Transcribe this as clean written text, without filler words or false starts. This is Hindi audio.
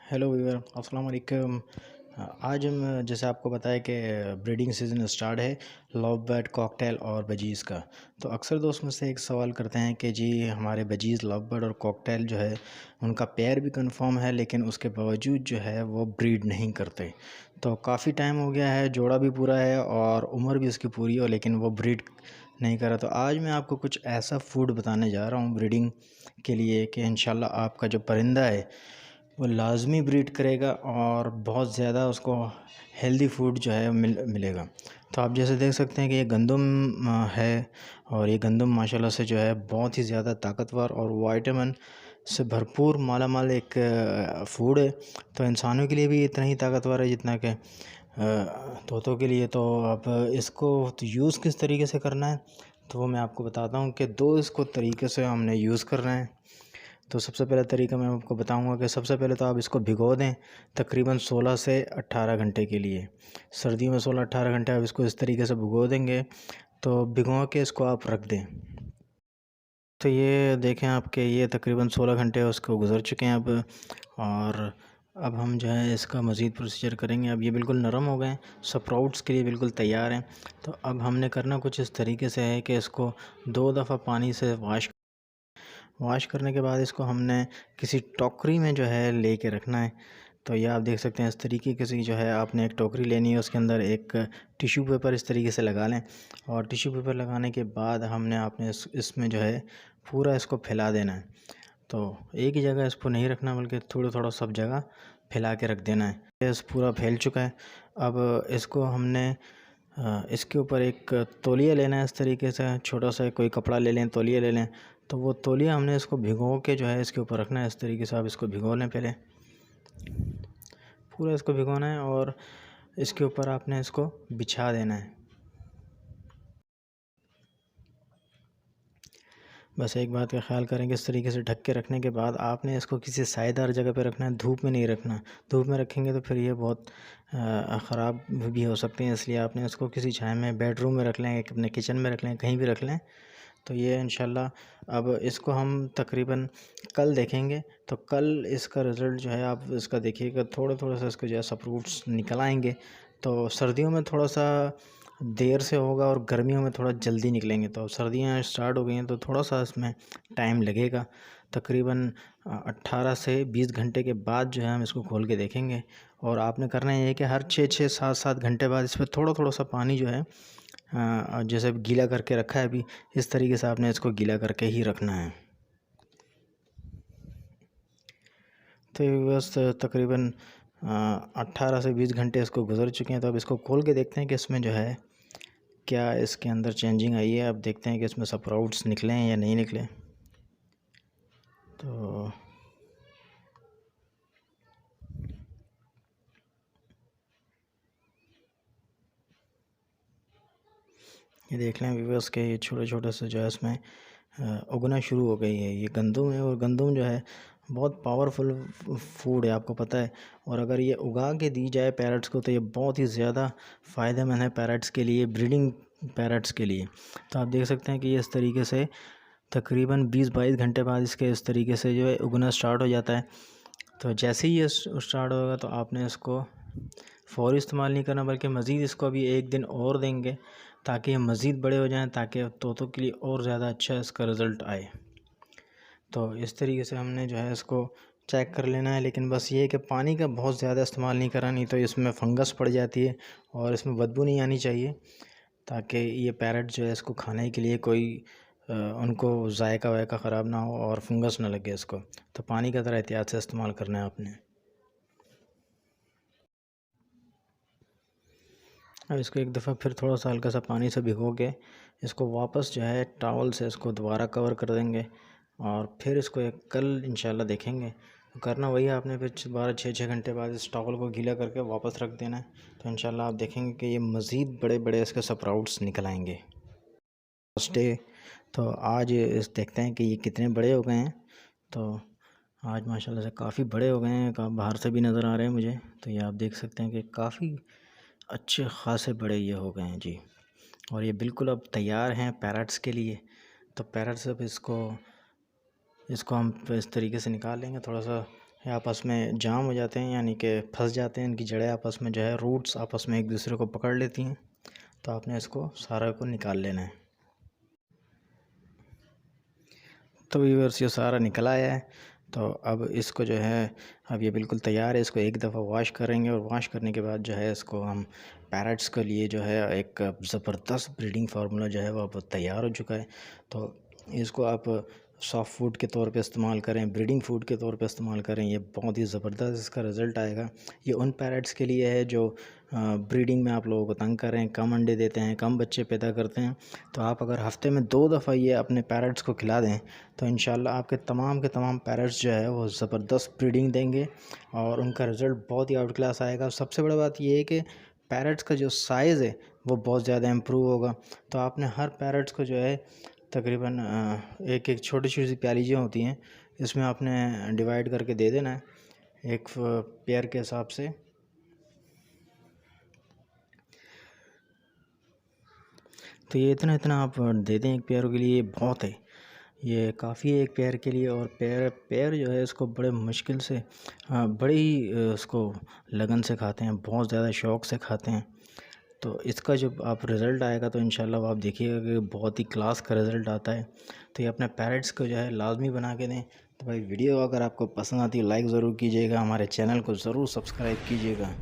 हेलो वीवर अस्सलाम वालेकुम। आज हम जैसे आपको बताया कि ब्रीडिंग सीज़न स्टार्ट है लव बर्ड कॉकटेल और बजीज़ का। तो अक्सर दोस्त मुझसे एक सवाल करते हैं कि जी हमारे बजीज़ लव बर्ड और कॉकटेल जो है उनका पेयर भी कंफर्म है, लेकिन उसके बावजूद जो है वो ब्रीड नहीं करते। तो काफ़ी टाइम हो गया है, जोड़ा भी पूरा है और उम्र भी उसकी पूरी हो, लेकिन वो ब्रीड नहीं करा। तो आज मैं आपको कुछ ऐसा फूड बताने जा रहा हूँ ब्रीडिंग के लिए कि इंशाल्लाह आपका जो परिंदा है वो लाज़मी ब्रीड करेगा और बहुत ज़्यादा उसको हेल्दी फूड जो है मिलेगा। तो आप जैसे देख सकते हैं कि ये गंदम है, और ये गंदम माशाल्लाह से जो है बहुत ही ज़्यादा ताकतवर और विटामिन से भरपूर माला माल एक फूड है। तो इंसानों के लिए भी इतना ही ताकतवर है जितना कि तोतों के लिए। तो अब इसको तो यूज़ किस तरीके से करना है तो वो मैं आपको बताता हूँ कि दो इसको तरीके से हमने यूज़ करना है। तो सबसे पहला तरीका मैं आपको बताऊंगा कि सबसे पहले तो आप इसको भिगो दें तकरीबन 16 से 18 घंटे के लिए। सर्दियों में 16-18 घंटे आप इसको इस तरीके से भिगो देंगे, तो भिगो के इसको आप रख दें। तो ये देखें आपके ये तकरीबन 16 घंटे उसको गुज़र चुके हैं अब। और अब हम जो है इसका मज़ीद प्रोसीजर करेंगे। अब ये बिल्कुल नरम हो गए हैं, स्प्राउट्स के लिए बिल्कुल तैयार हैं। तो अब हमने करना कुछ इस तरीके से है कि इसको 2 दफ़ा पानी से वॉश करने के बाद इसको हमने किसी टोकरी में जो है ले के रखना है। तो ये आप देख सकते हैं इस तरीके से जो है आपने एक टोकरी लेनी है, उसके अंदर एक टिश्यू पेपर इस तरीके से लगा लें। और टिश्यू पेपर लगाने के बाद हमने आपने इसमें जो है पूरा इसको फैला देना है। तो एक ही जगह इसको नहीं रखना, बल्कि थोड़ा थोड़ा सब जगह फैला के रख देना है। ये पूरा फैल चुका है। अब इसको हमने इसके ऊपर एक तौलिया लेना है। इस तरीके से छोटा सा कोई कपड़ा ले लें, तौलिया ले लें। तो वो तौलिया हमने इसको भिगो के जो है इसके ऊपर रखना है। इस तरीके से आप इसको भिगो लें, पहले पूरा इसको भिगोना है और इसके ऊपर आपने इसको बिछा देना है। बस एक बात का ख्याल करेंगे, इस तरीके से ढक के रखने के बाद आपने इसको किसी सायेदार जगह पे रखना है, धूप में नहीं रखना। धूप में रखेंगे तो फिर ये बहुत ख़राब भी हो सकते हैं, इसलिए आपने इसको किसी छाया में, बेडरूम में रख लें, अपने किचन में रख लें, कहीं भी रख लें। तो ये इंशाल्लाह अब इसको हम तकरीबन कल देखेंगे। तो कल इसका रिज़ल्ट जो है आप इसका देखिएगा, थोड़ा थोड़ा सा इसको जो है फ्रूट्स निकल आएंगे। तो सर्दियों में थोड़ा सा देर से होगा और गर्मियों में थोड़ा जल्दी निकलेंगे। तो सर्दियाँ स्टार्ट हो गई हैं तो थोड़ा सा इसमें टाइम लगेगा। तकरीबन 18 से 20 घंटे के बाद जो है हम इसको खोल के देखेंगे। और आपने करना ये है कि हर 6-6 7-7 घंटे बाद इस पर थोड़ा थोड़ा सा पानी जो है जैसे गीला करके रखा है अभी, इस तरीके से आपने इसको गीला करके ही रखना है। तो बस तकरीबन 18 से 20 घंटे इसको गुजर चुके हैं। तो अब इसको खोल के देखते हैं कि इसमें जो है क्या इसके अंदर चेंजिंग आई है। अब देखते हैं कि इसमें स्प्राउट्स निकले हैं या नहीं निकले। तो ये देख लें व्यूअर्स के ये छोटे छोटे से जो है इसमें उगना शुरू हो गई है। ये गंदम है और गंदम जो है बहुत पावरफुल फूड है, आपको पता है। और अगर ये उगा के दी जाए पैरट्स को तो ये बहुत ही ज़्यादा फ़ायदेमंद है पैरट्स के लिए, ब्रीडिंग पैरट्स के लिए। तो आप देख सकते हैं कि ये इस तरीके से तकरीबन 20-22 घंटे बाद इसके इस तरीके से जो है उगना स्टार्ट हो जाता है। तो जैसे ही ये स्टार्ट होगा तो आपने इसको फ़ौरी इस्तेमाल नहीं करना, बल्कि मज़ीद इसको अभी एक दिन और देंगे ताकि ये मज़ीद बड़े हो जाएं, ताकि तोतों के लिए और ज़्यादा अच्छा इसका रिज़ल्ट आए। तो इस तरीके से हमने जो है इसको चेक कर लेना है। लेकिन बस ये है कि पानी का बहुत ज़्यादा इस्तेमाल नहीं करना, नहीं तो इसमें फंगस पड़ जाती है और इसमें बदबू नहीं आनी चाहिए, ताकि ये पैरट जो है इसको खाने के लिए कोई उनको जायका वायका ख़राब ना हो और फंगस ना लगे इसको। तो पानी का ज़रा एहतियात से इस्तेमाल करना है आपने। अब इसको एक दफ़ा फिर थोड़ा सा हल्का सा पानी से भिगो के इसको वापस जो है टॉवल से इसको दोबारा कवर कर देंगे। और फिर इसको एक कल इंशाल्लाह देखेंगे। तो करना वही है, आपने फिर 12-6 घंटे बाद इस टॉवल को गीला करके वापस रख देना है। तो इंशाल्लाह आप देखेंगे कि ये मज़ीद बड़े बड़े इसके स्प्राउट्स निकल आएंगे। फर्स्ट डे तो आज इस देखते हैं कि ये कितने बड़े हो गए हैं। तो आज माशाल्लाह से काफ़ी बड़े हो गए हैं, बाहर से भी नज़र आ रहे हैं मुझे। तो ये आप देख सकते हैं कि काफ़ी अच्छे ख़ासे बड़े ये हो गए हैं जी। और ये बिल्कुल अब तैयार हैं पैरट्स के लिए। तो पैरट्स अब इसको इसको हम इस तरीके से निकाल लेंगे, थोड़ा सा ये आपस में जाम हो जाते हैं, यानी कि फंस जाते हैं, इनकी जड़ें आपस में जो है रूट्स आपस में एक दूसरे को पकड़ लेती हैं। तो आपने इसको सारा को निकाल लेना है। तो व्यूअर्स ये सारा निकल आया है। तो अब इसको जो है, अब ये बिल्कुल तैयार है। इसको एक दफ़ा वॉश करेंगे और वॉश करने के बाद जो है इसको हम पैरट्स के लिए जो है एक ज़बरदस्त ब्रीडिंग फार्मूला जो है वो अब तैयार हो चुका है। तो इसको आप सॉफ्ट फूड के तौर पे इस्तेमाल करें, ब्रीडिंग फूड के तौर पे इस्तेमाल करें, ये बहुत ही ज़बरदस्त इसका रिज़ल्ट आएगा। ये उन पैरट्स के लिए है जो ब्रीडिंग में आप लोगों को तंग कर रहे हैं, कम अंडे देते हैं, कम बच्चे पैदा करते हैं। तो आप अगर हफ़्ते में 2 दफ़ा ये अपने पैरट्स को खिला दें तो इंशाल्लाह आपके तमाम के तमाम पैरट्स जो है वो ज़बरदस्त ब्रीडिंग देंगे और उनका रिज़ल्ट बहुत ही आउट क्लास आएगा। सबसे बड़ी बात ये है कि पैरट्स का जो साइज़ है वो बहुत ज़्यादा इम्प्रूव होगा। तो आपने हर पैरट्स को जो है तकरीबन एक एक छोटी-छोटी प्याली जो होती हैं, इसमें आपने डिवाइड करके दे देना है एक पेयर के हिसाब से। तो ये इतना आप दे दें एक पेयर के लिए, बहुत है, ये काफ़ी है एक पेयर के लिए। और पेयर पेयर जो है इसको बड़े मुश्किल से बड़ी ही उसको लगन से खाते हैं, बहुत ज़्यादा शौक़ से खाते हैं। तो इसका जब आप रिज़ल्ट आएगा तो इंशाल्लाह आप देखिएगा कि बहुत ही क्लास का रिज़ल्ट आता है। तो ये अपने पैरट्स को जो है लाज़मी बना के दें। तो भाई वीडियो अगर आपको पसंद आती है लाइक ज़रूर कीजिएगा, हमारे चैनल को ज़रूर सब्सक्राइब कीजिएगा।